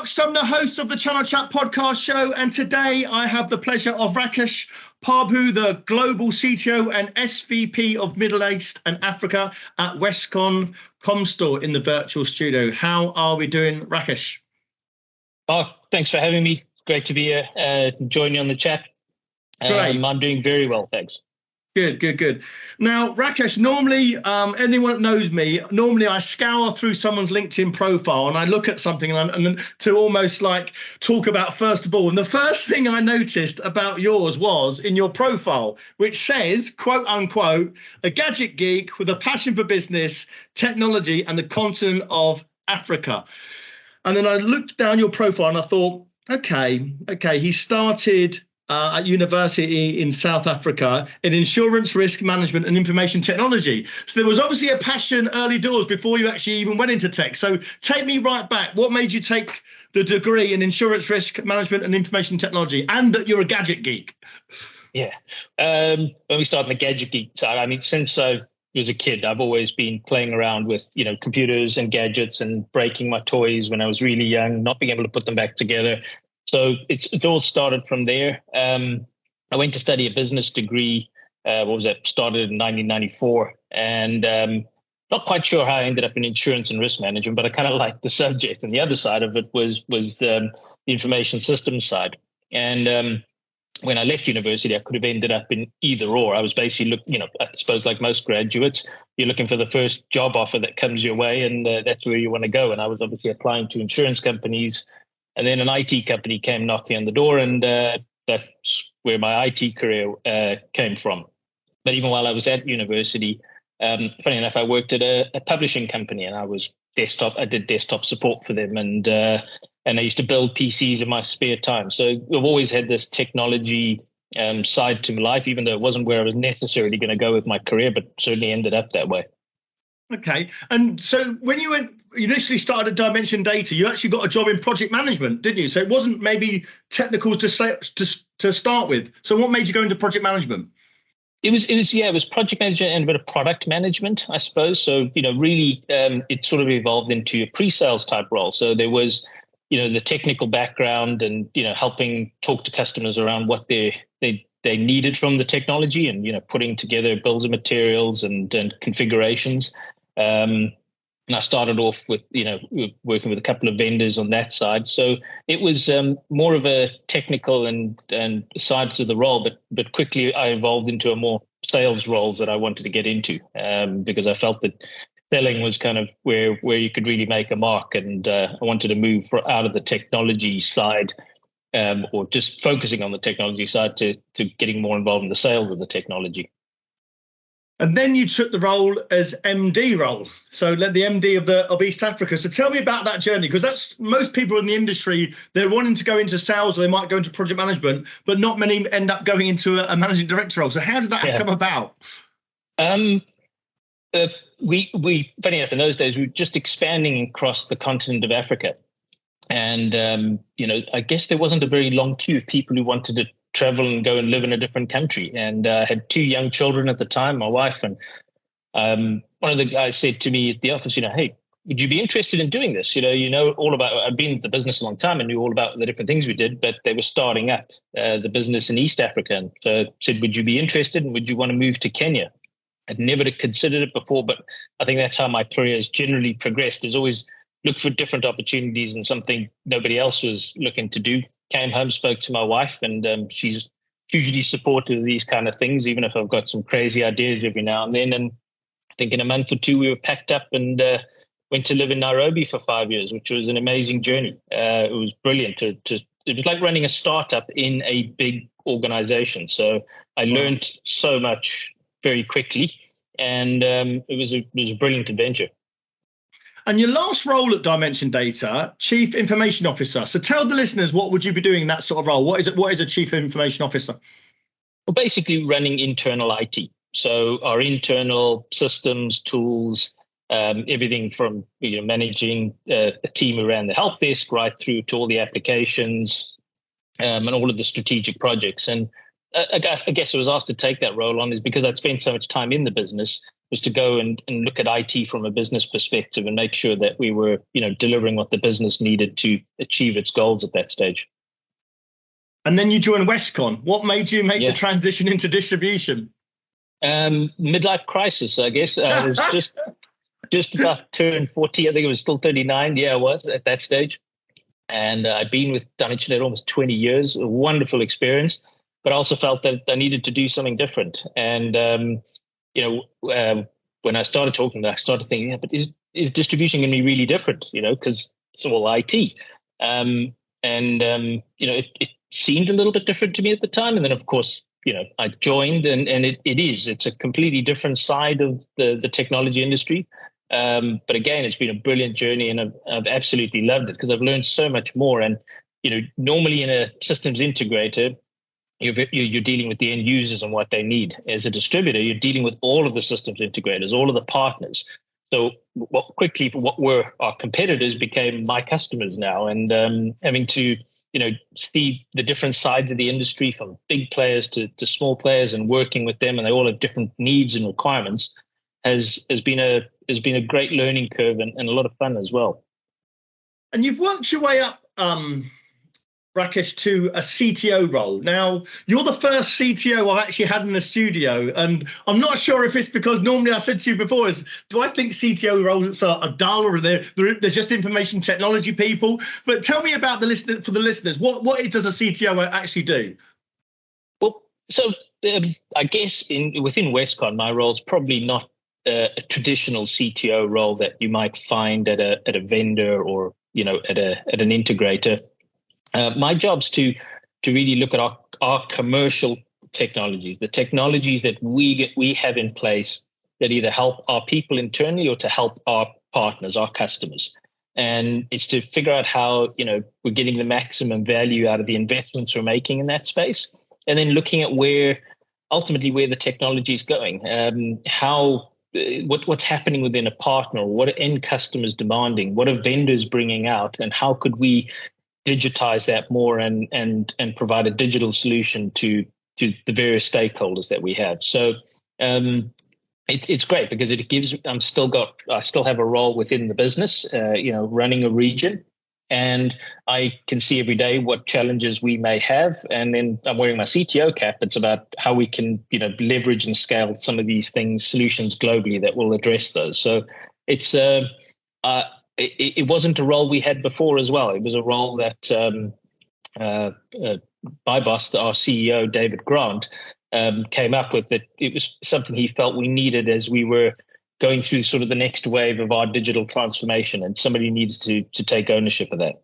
Marc, I'm the host of the Channel Chat podcast show, and today I have the pleasure of Rakesh, Parbhoo, the Global CTO and SVP of Middle East and Africa at Westcon-Comstor in the virtual studio. How are we doing, Rakesh? Oh, thanks for having me. Great to be here, join you on the chat. I'm doing very well, thanks. Good. Now, Rakesh, normally, anyone that knows me, normally I scour through someone's LinkedIn profile and I look at something and to almost like talk about first of all. And the first thing I noticed about yours was in your profile, which says, quote unquote, a gadget geek with a passion for business, technology, and the continent of Africa. And then I looked down your profile and I thought, okay, he started at university in South Africa in insurance risk management and information technology. So there was obviously a passion early doors before you actually even went into tech. So take me right back. What made you take the degree in insurance risk management and information technology, and that you're a gadget geek? Yeah. When we start on the gadget geek side, I mean, since I was a kid, I've always been playing around with, computers and gadgets and breaking my toys when I was really young, not being able to put them back together. So it all started from there. I went to study a business degree. Started in 1994, and not quite sure how I ended up in insurance and risk management, but I kind of liked the subject. And the other side of it was the information systems side. And when I left university, I could have ended up in either or. I was basically I suppose like most graduates, you're looking for the first job offer that comes your way, and that's where you want to go. And I was obviously applying to insurance companies. And then an IT company came knocking on the door, and that's where my IT career came from. But even while I was at university, funny enough, I worked at a publishing company, and I did desktop support for them, and I used to build PCs in my spare time. So I've always had this technology side to my life, even though it wasn't where I was necessarily going to go with my career, but certainly ended up that way. Okay. And so when you initially started at Dimension Data, you actually got a job in project management, didn't you? So it wasn't maybe technical to start with. So what made you go into project management? It was project management and a bit of product management, I suppose. So, really it sort of evolved into a pre-sales type role. So there was, the technical background and, helping talk to customers around what they needed from the technology, and putting together bills of materials and configurations. And I started off with working with a couple of vendors on that side. So it was more of a technical and side to the role, but quickly I evolved into a more sales roles that I wanted to get into, because I felt that selling was kind of where you could really make a mark, and I wanted to move out of the technology side. Or just focusing on the technology side to getting more involved in the sales of the technology. And then you took the role as MD role. So led the MD of East Africa. So tell me about that journey, because that's most people in the industry, they're wanting to go into sales, or they might go into project management, but not many end up going into a managing director role. So how did that come about? We funny enough, in those days, we were just expanding across the continent of Africa. And, I guess there wasn't a very long queue of people who wanted to travel and go and live in a different country. And I had 2 young children at the time, my wife. And one of the guys said to me at the office, hey, would you be interested in doing this? All about, I've been in the business a long time and knew all about the different things we did, but they were starting up the business in East Africa. And so said, would you be interested, and would you want to move to Kenya? I'd never considered it before, but I think that's how my career has generally progressed, is always look for different opportunities and something nobody else was looking to do. Came home, spoke to my wife, and she's hugely supportive of these kind of things, even if I've got some crazy ideas every now and then. And I think in a month or two, we were packed up and went to live in Nairobi for 5 years, which was an amazing journey. It was brilliant. It was like running a startup in a big organization. So I learned so much very quickly, and it was a brilliant adventure. And your last role at Dimension Data, Chief Information Officer. So tell the listeners, what would you be doing in that sort of role? What is a Chief Information Officer? Well, basically running internal IT. So our internal systems, tools, everything from managing a team around the help desk right through to all the applications and all of the strategic projects. And I guess I was asked to take that role on is because I'd spent so much time in the business, was to go and look at IT from a business perspective and make sure that we were, delivering what the business needed to achieve its goals at that stage. And then you joined Westcon. What made you make the transition into distribution? Midlife crisis, I guess. I was just about turned 40. I think it was still 39. Yeah, I was at that stage. And I'd been with Dun & Internet almost 20 years, a wonderful experience, but I also felt that I needed to do something different. And, when I started talking, I started thinking, but is distribution going to be really different, because it's all IT. It seemed a little bit different to me at the time. And then, of course, I joined and it's a completely different side of the technology industry. But again, it's been a brilliant journey and I've absolutely loved it because I've learned so much more. And, normally in a systems integrator, you're dealing with the end users and what they need. As a distributor, you're dealing with all of the systems integrators, all of the partners. So what were our competitors became my customers now, and having to see the different sides of the industry from big players to small players and working with them, and they all have different needs and requirements, has been a great learning curve and a lot of fun as well. And you've worked your way up, Rakesh, to a CTO role. Now, you're the first CTO I've actually had in the studio, and I'm not sure if it's because normally I said to you before, do I think CTO roles are dull or they're just information technology people? But tell me about for the listeners, what does a CTO actually do? Well, so I guess within Westcon, my role is probably not a traditional CTO role that you might find at a vendor or at an integrator. My job's to really look at our commercial technologies, the technologies that we have in place that either help our people internally or to help our partners, our customers. And it's to figure out how we're getting the maximum value out of the investments we're making in that space, and then looking at where the technology is going, what's happening within a partner, what are end customers demanding, what are vendors bringing out, and how could we digitize that more and provide a digital solution to the various stakeholders that we have. So it's great because it gives. I still have a role within the business, running a region, and I can see every day what challenges we may have. And then I'm wearing my CTO cap. It's about how we can leverage and scale some of these solutions globally that will address those. So it's it wasn't a role we had before as well. It was a role that my boss, our CEO, David Grant, came up with. That it was something he felt we needed as we were going through sort of the next wave of our digital transformation, and somebody needed to take ownership of that.